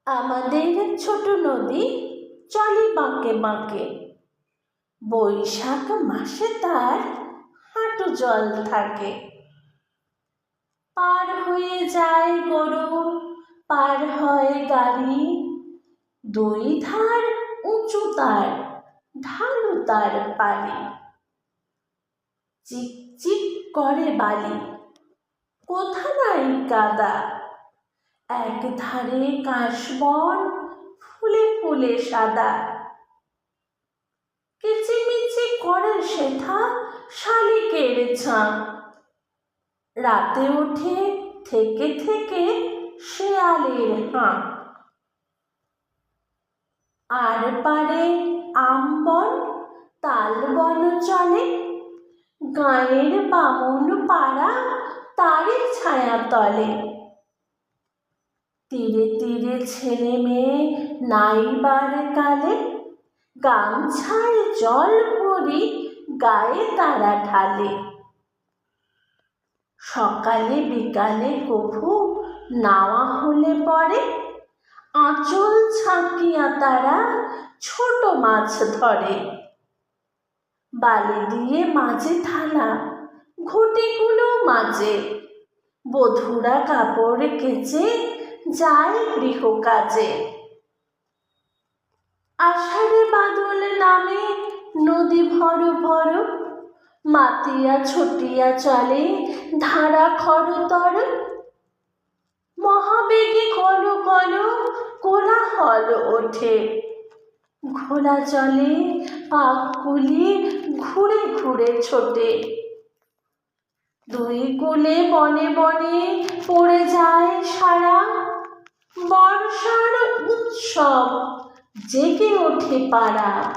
আমাদের ছোট নদী চলে বাঁকে বাঁকে। বৈশাখ মাসে তার হাঁটু জল থাকে। পার হয়ে যায় গরু, পার হয় গাড়ি। দুই ধার উঁচু তার, ঢালু তার পাড়ি। চিকচিক করে বালি, কোথা নাই কাদা। এক ধারে কাশবন, ফুলে ফুলে সাদা। কিচিমিচি করে সেথা শালিকের ঝাঁ। রাতে ওঠে থেকে থেকে শেয়ালের হাঁ। আর পারে আমবন, তালবন চলে। গাঁয়ের বামুন পাড়া তারই ছায়া তলে। তীরে তীরে ছেলে মেয়ে নাইবার কালে। গামছার জল ভরি গায়ে তারা ঢালে। সকালে বিকালে কভু নাওয়া হলে পরে আঁচল ছাঁকিয়া তারা ছোট মাছ ধরে। বালি দিয়ে মাঝে থালা, ঘটিগুলো মাঝে। বধূরা কাপড় কেচে যায় গৃহ কাজে। আষাঢ়ে বাদল নামে নদী ভর ভর। মাতিয়া ছুটিয়া চলে ধারা খরতর। মহাবেগে কল কল কোলাহল ওঠে। ঘোড়া চলে পাককুলি ঘুরে ঘুরে ছোটে। দুই কূলে বনে বনে পড়ে যায় সারা। বর্ষার উৎসব জেগে ওঠে পাড়া।